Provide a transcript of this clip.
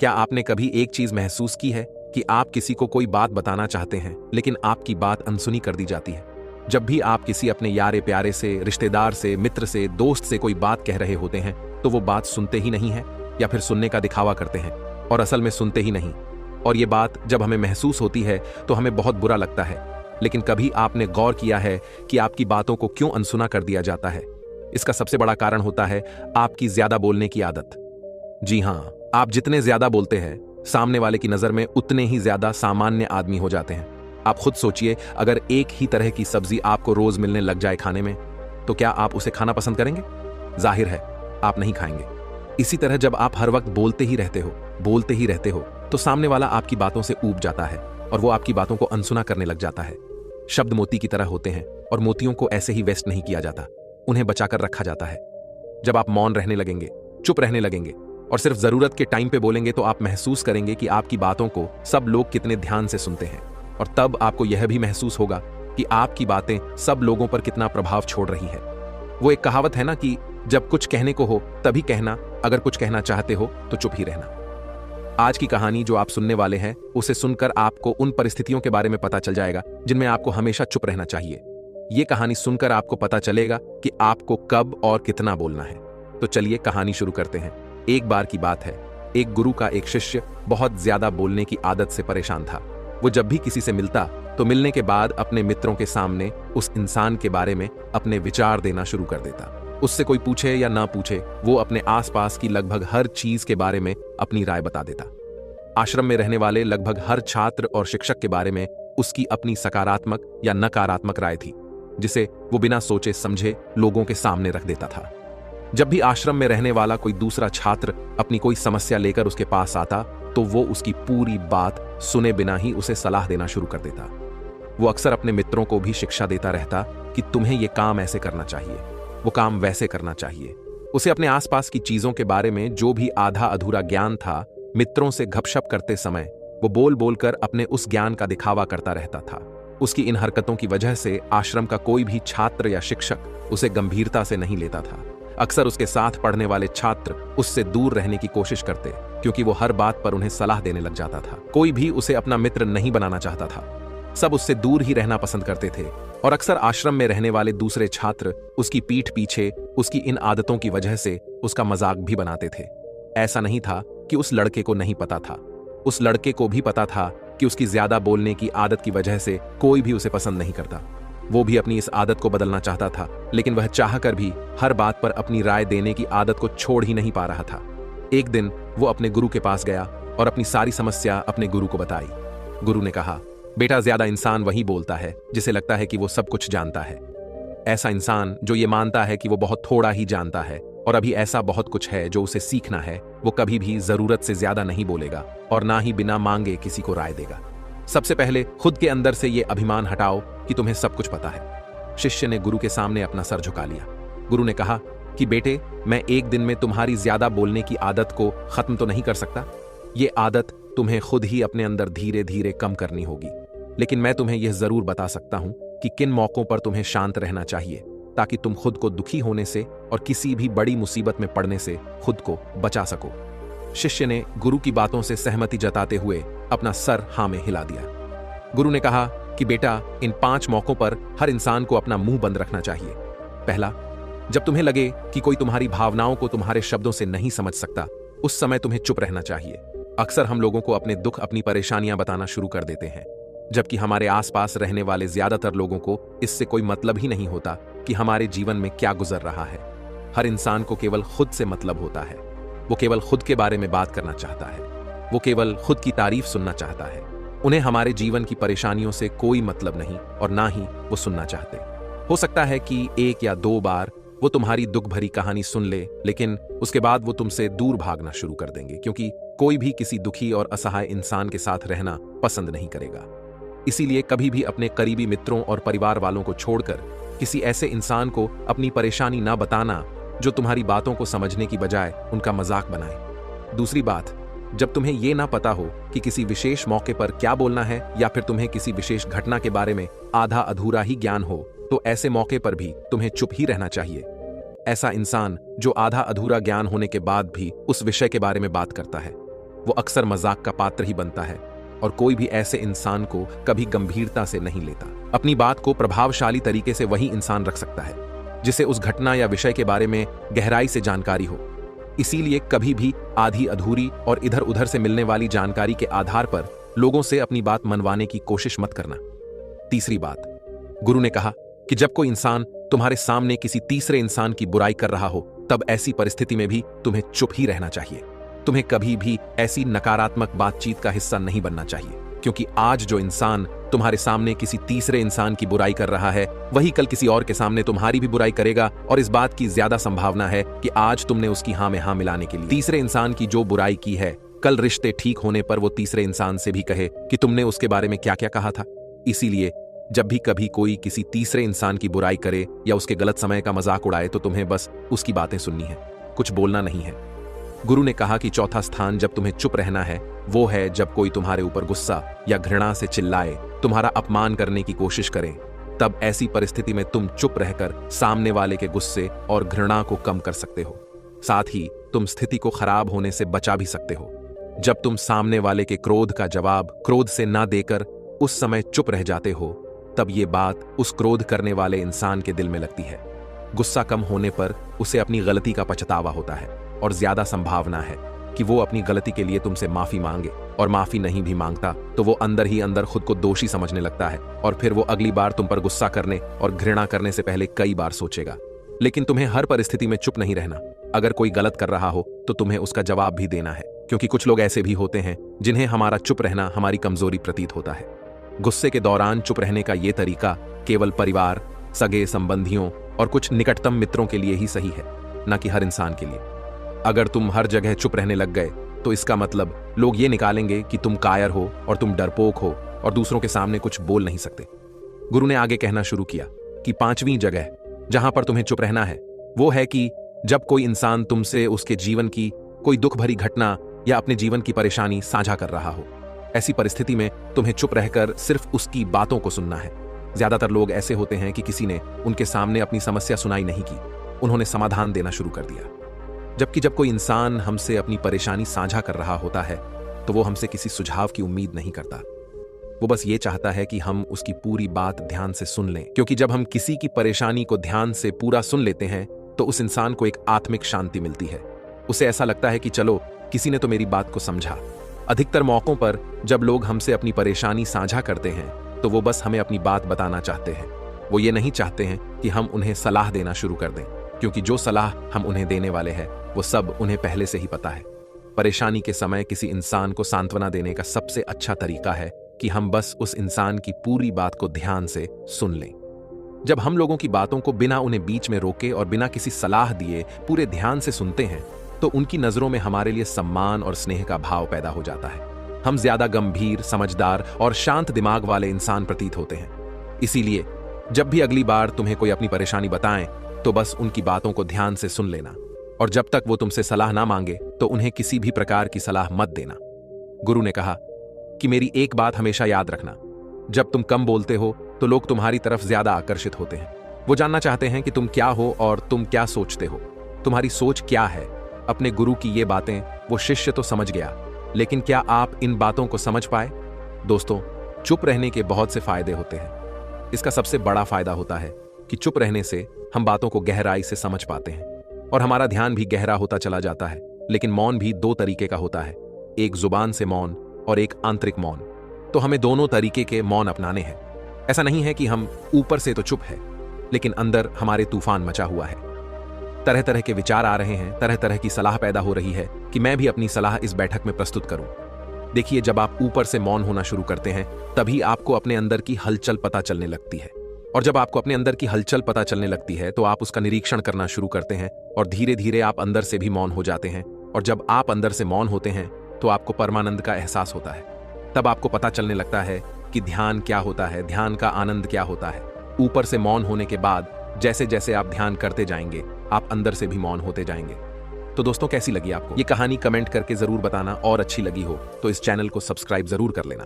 क्या आपने कभी एक चीज महसूस की है कि आप किसी को कोई बात बताना चाहते हैं लेकिन आपकी बात अनसुनी कर दी जाती है? जब भी आप किसी अपने यारे प्यारे से, रिश्तेदार से, मित्र से, दोस्त से कोई बात कह रहे होते हैं तो वो बात सुनते ही नहीं है या फिर सुनने का दिखावा करते हैं और असल में सुनते ही नहीं। और ये बात जब हमें महसूस होती है तो हमें बहुत बुरा लगता है। लेकिन कभी आपने गौर किया है कि आपकी बातों को क्यों अनसुना कर दिया जाता है? इसका सबसे बड़ा कारण होता है आपकी ज्यादा बोलने की आदत। जी हां, आप जितने ज्यादा बोलते हैं सामने वाले की नजर में उतने ही ज्यादा सामान्य आदमी हो जाते हैं। आप खुद सोचिए, अगर एक ही तरह की सब्जी आपको रोज मिलने लग जाए खाने में, तो क्या आप उसे खाना पसंद करेंगे? जाहिर है आप नहीं खाएंगे। इसी तरह जब आप हर वक्त बोलते ही रहते हो तो सामने वाला आपकी बातों से ऊब जाता है और वो आपकी बातों को अनसुना करने लग जाता है। शब्द मोती की तरह होते हैं और मोतियों को ऐसे ही वेस्ट नहीं किया जाता, उन्हें बचाकर रखा जाता है। जब आप मौन रहने लगेंगे, चुप रहने लगेंगे और सिर्फ जरूरत के टाइम पे बोलेंगे तो आप महसूस करेंगे कि आपकी बातों को सब लोग कितने ध्यान से सुनते हैं। और तब आपको यह भी महसूस होगा कि आपकी बातें सब लोगों पर कितना प्रभाव छोड़ रही है। वो एक कहावत है ना कि जब कुछ कहने को हो तभी कहना, अगर कुछ कहना चाहते हो तो चुप ही रहना। आज की कहानी जो आप सुनने वाले हैं, उसे सुनकर आपको उन परिस्थितियों के बारे में पता चल जाएगा जिनमें आपको हमेशा चुप रहना चाहिए। ये कहानी सुनकर आपको पता चलेगा कि आपको कब और कितना बोलना है। तो चलिए कहानी शुरू करते हैं। एक बार की बात है, एक गुरु का एक शिष्य बहुत ज्यादा बोलने की आदत से परेशान था। वो जब भी किसी से मिलता तो मिलने के बाद अपने मित्रों के सामने उस इंसान के बारे में अपने विचार देना शुरू कर देता। उससे कोई पूछे या ना पूछे, वो अपने आसपास की लगभग हर चीज के बारे में अपनी राय बता देता। आश्रम में रहने वाले लगभग हर छात्र और शिक्षक के बारे में उसकी अपनी सकारात्मक या नकारात्मक राय थी, जिसे वो बिना सोचे समझे लोगों के सामने रख देता था। जब भी आश्रम में रहने वाला कोई दूसरा छात्र अपनी कोई समस्या लेकर उसके पास आता तो वो उसकी पूरी बात सुने बिना ही उसे सलाह देना शुरू कर देता। वो अक्सर अपने मित्रों को भी शिक्षा देता रहता कि तुम्हें ये काम ऐसे करना चाहिए, वो काम वैसे करना चाहिए। उसे अपने आसपास की चीजों के बारे में जो भी आधा अधूरा ज्ञान था, मित्रों से गपशप करते समय वो बोल बोलकर अपने उस ज्ञान का दिखावा करता रहता था। उसकी इन हरकतों की वजह से आश्रम का कोई भी छात्र या शिक्षक उसे गंभीरता से नहीं लेता था। अक्सर उसके साथ पढ़ने वाले छात्र उससे दूर रहने की कोशिश करते क्योंकि वो हर बात पर उन्हें सलाह देने लग जाता था। कोई भी उसे अपना मित्र नहीं बनाना चाहता था, सब उससे दूर ही रहना पसंद करते थे। और अक्सर आश्रम में रहने वाले दूसरे छात्र उसकी पीठ पीछे उसकी इन आदतों की वजह से उसका मजाक भी बनाते थे। ऐसा नहीं था कि उस लड़के को नहीं पता था, उस लड़के को भी पता था कि उसकी ज्यादा बोलने की आदत की वजह से कोई भी उसे पसंद नहीं करता। वो भी अपनी इस आदत को बदलना चाहता था, लेकिन वह चाहकर भी हर बात पर अपनी राय देने की आदत को छोड़ ही नहीं पा रहा था। एक दिन वो अपने गुरु के पास गया और अपनी सारी समस्या अपने गुरु को बताई। गुरु ने कहा, बेटा, ज्यादा इंसान वही बोलता है जिसे लगता है कि वो सब कुछ जानता है। ऐसा इंसान जो ये मानता है कि वो बहुत थोड़ा ही जानता है और अभी ऐसा बहुत कुछ है जो उसे सीखना है, वो कभी भी जरूरत से ज्यादा नहीं बोलेगा और ना ही बिना मांगे किसी को राय देगा। सबसे पहले खुद के अंदर से ये अभिमान हटाओ कि तुम्हें सब कुछ पता है। शिष्य ने गुरु के सामने अपना सर झुका लिया। गुरु ने कहा कि बेटे, मैं एक दिन में तुम्हारी ज्यादा बोलने की आदत को खत्म तो नहीं कर सकता। ये आदत तुम्हें खुद ही अपने अंदर धीरे धीरे कम करनी होगी। लेकिन मैं तुम्हें यह जरूर बता सकता हूं कि किन मौकों पर तुम्हें शांत रहना चाहिए ताकि तुम खुद को दुखी होने से और किसी भी बड़ी मुसीबत में पड़ने से खुद को बचा सको। शिष्य ने गुरु की बातों से सहमति जताते हुए अपना सर हाँ में हिला दिया। गुरु ने कहा कि बेटा, इन 5 मौकों पर हर इंसान को अपना मुंह बंद रखना चाहिए। पहला, जब तुम्हें लगे कि कोई तुम्हारी भावनाओं को तुम्हारे शब्दों से नहीं समझ सकता, उस समय तुम्हें चुप रहना चाहिए। अक्सर हम लोगों को अपने दुख, अपनी परेशानियां बताना शुरू कर देते हैं, जबकि हमारे आसपास रहने वाले ज्यादातर लोगों को इससे कोई मतलब ही नहीं होता कि हमारे जीवन में क्या गुजर रहा है। हर इंसान को केवल खुद से मतलब होता है। वो केवल खुद के बारे में बात करना चाहता है, वो केवल खुद की तारीफ सुनना चाहता है। उन्हें हमारे जीवन की परेशानियों से कोई मतलब नहीं और ना ही वो सुनना चाहते। हो सकता है कि 1 या 2 बार वो तुम्हारी दुख भरी कहानी सुन ले, लेकिन उसके बाद वो तुमसे दूर भागना शुरू कर देंगे, क्योंकि कोई भी किसी दुखी और असहाय इंसान के साथ रहना पसंद नहीं करेगा। इसीलिए कभी भी अपने करीबी मित्रों और परिवार वालों को छोड़कर किसी ऐसे इंसान को अपनी परेशानी ना बताना जो तुम्हारी बातों को समझने की बजाय उनका मजाक बनाए। दूसरी बात, जब तुम्हें यह ना पता हो कि किसी विशेष मौके पर क्या बोलना है या फिर तुम्हें किसी विशेष घटना के बारे में आधा अधूरा ही ज्ञान हो, तो ऐसे मौके पर भी तुम्हें चुप ही रहना चाहिए। ऐसा इंसान जो आधा अधूरा ज्ञान होने के बाद भी उस विषय के बारे में बात करता है, वो अक्सर मजाक का पात्र ही बनता है और कोई भी ऐसे इंसान को कभी गंभीरता से नहीं लेता। अपनी बात को प्रभावशाली तरीके से वही इंसान रख सकता है जिसे उस घटना या विषय के बारे में गहराई से जानकारी हो। इसीलिए कभी भी आधी अधूरी और इधर उधर से मिलने वाली जानकारी के आधार पर लोगों से अपनी बात मनवाने की कोशिश मत करना। तीसरी बात, गुरु ने कहा कि जब कोई इंसान तुम्हारे सामने किसी तीसरे इंसान की बुराई कर रहा हो तब ऐसी परिस्थिति में भी तुम्हें चुप ही रहना चाहिए। तुम्हें कभी भी ऐसी नकारात्मक बातचीत का हिस्सा नहीं बनना चाहिए, क्योंकि आज जो इंसान तुम्हारे सामने किसी तीसरे इंसान की बुराई कर रहा है वही कल किसी और के सामने तुम्हारी भी बुराई करेगा। और इस बात की ज्यादा संभावना है कि आज तुमने उसकी हाँ में हाँ मिलाने के लिए तीसरे इंसान की जो बुराई की है, कल रिश्ते ठीक होने पर वो तीसरे इंसान से भी कहे कि तुमने उसके बारे में क्या क्या कहा था। इसीलिए जब भी कभी कोई किसी तीसरे इंसान की बुराई करे या उसके गलत समय का मजाक उड़ाए तो तुम्हें बस उसकी बातें सुननी है, कुछ बोलना नहीं है। गुरु ने कहा कि चौथा स्थान जब तुम्हें चुप रहना है वो है जब कोई तुम्हारे ऊपर गुस्सा या घृणा से चिल्लाए, तुम्हारा अपमान करने की कोशिश करे। तब ऐसी परिस्थिति में तुम चुप रहकर सामने वाले के गुस्से और घृणा को कम कर सकते हो, साथ ही तुम स्थिति को खराब होने से बचा भी सकते हो। जब तुम सामने वाले के क्रोध का जवाब क्रोध से ना देकर उस समय चुप रह जाते हो तब ये बात उस क्रोध करने वाले इंसान के दिल में लगती है। गुस्सा कम होने पर उसे अपनी गलती का पछतावा होता है और ज्यादा संभावना है कि वो अपनी गलती के लिए तुमसे माफी मांगे, और माफी नहीं भी मांगता तो वो अंदर ही अंदर खुद को दोषी समझने लगता है और फिर वो अगली बार तुम पर गुस्सा करने और घृणा करने से पहले कई बार सोचेगा। लेकिन तुम्हें हर परिस्थिति में चुप नहीं रहना। अगर कोई गलत कर रहा हो तो तुम्हें उसका जवाब भी देना है, क्योंकि कुछ लोग ऐसे भी होते हैं जिन्हें हमारा चुप रहना हमारी कमजोरी प्रतीत होता है। गुस्से के दौरान चुप रहने का ये तरीका केवल परिवार, सगे संबंधियों और कुछ निकटतम मित्रों के लिए ही सही है, न कि हर इंसान के लिए। अगर तुम हर जगह चुप रहने लग गए तो इसका मतलब लोग ये निकालेंगे कि तुम कायर हो और तुम डरपोक हो और दूसरों के सामने कुछ बोल नहीं सकते। गुरु ने आगे कहना शुरू किया कि पांचवीं जगह जहां पर तुम्हें चुप रहना है वो है कि जब कोई इंसान तुमसे उसके जीवन की कोई दुख भरी घटना या अपने जीवन की परेशानी साझा कर रहा हो। ऐसी परिस्थिति में तुम्हें चुप रहकर सिर्फ उसकी बातों को सुनना है। ज्यादातर लोग ऐसे होते हैं कि किसी ने उनके सामने अपनी समस्या सुनाई नहीं की, उन्होंने समाधान देना शुरू कर दिया। जबकि जब कोई इंसान हमसे अपनी परेशानी साझा कर रहा होता है तो वो हमसे किसी सुझाव की उम्मीद नहीं करता, वो बस ये चाहता है कि हम उसकी पूरी बात ध्यान से सुन लें। क्योंकि जब हम किसी की परेशानी को ध्यान से पूरा सुन लेते हैं तो उस इंसान को एक आत्मिक शांति मिलती है। उसे ऐसा लगता है कि चलो किसी ने तो मेरी बात को समझा। अधिकतर मौकों पर जब लोग हमसे अपनी परेशानी साझा करते हैं तो वो बस हमें अपनी बात बताना चाहते हैं। वो ये नहीं चाहते हैं कि हम उन्हें सलाह देना शुरू कर दें, क्योंकि जो सलाह हम उन्हें देने वाले हैं वो सब उन्हें पहले से ही पता है। परेशानी के समय किसी इंसान को सांत्वना देने का सबसे अच्छा तरीका है कि हम बस उस इंसान की पूरी बात को ध्यान से सुन लें। जब हम लोगों की बातों को बिना उन्हें बीच में रोके और बिना किसी सलाह दिए पूरे ध्यान से सुनते हैं तो उनकी नजरों में हमारे लिए सम्मान और स्नेह का भाव पैदा हो जाता है। हम ज्यादा गंभीर, समझदार और शांत दिमाग वाले इंसान प्रतीत होते हैं। इसीलिए जब भी अगली बार तुम्हें कोई अपनी परेशानी बताएं तो बस उनकी बातों को ध्यान से सुन लेना, और जब तक वो तुमसे सलाह ना मांगे तो उन्हें किसी भी प्रकार की सलाह मत देना। गुरु ने कहा कि मेरी एक बात हमेशा याद रखना, जब तुम कम बोलते हो तो लोग तुम्हारी तरफ ज्यादा आकर्षित होते हैं। वो जानना चाहते हैं कि तुम क्या हो और तुम क्या सोचते हो, तुम्हारी सोच क्या है। अपने गुरु की ये बातें वो शिष्य तो समझ गया, लेकिन क्या आप इन बातों को समझ पाए? दोस्तों, चुप रहने के बहुत से फायदे होते हैं। इसका सबसे बड़ा फायदा होता है कि चुप रहने से हम बातों को गहराई से समझ पाते हैं और हमारा ध्यान भी गहरा होता चला जाता है। लेकिन मौन भी दो तरीके का होता है, एक जुबान से मौन और एक आंतरिक मौन। तो हमें दोनों तरीके के मौन अपनाने हैं। ऐसा नहीं है कि हम ऊपर से तो चुप है लेकिन अंदर हमारे तूफान मचा हुआ है। तरह तरह के विचार आ रहे हैं, तरह तरह की सलाह पैदा हो रही है कि मैं भी अपनी सलाह इस बैठक में प्रस्तुत करूं। देखिए, जब आप ऊपर से मौन होना शुरू करते हैं तभी आपको अपने अंदर की हलचल पता चलने लगती है, और जब आपको अपने अंदर की हलचल पता चलने लगती है तो आप उसका निरीक्षण करना शुरू करते हैं और धीरे धीरे आप अंदर से भी मौन हो जाते हैं। और जब आप अंदर से मौन होते हैं तो आपको परमानंद का एहसास होता है। तब आपको पता चलने लगता है कि ध्यान क्या होता है, ध्यान का आनंद क्या होता है। ऊपर से मौन होने के बाद जैसे जैसे आप ध्यान करते जाएंगे आप अंदर से भी मौन होते जाएंगे। तो दोस्तों, कैसी लगी आपको ये कहानी? कमेंट करके जरूर बताना, और अच्छी लगी हो तो इस चैनल को सब्सक्राइब जरूर कर लेना।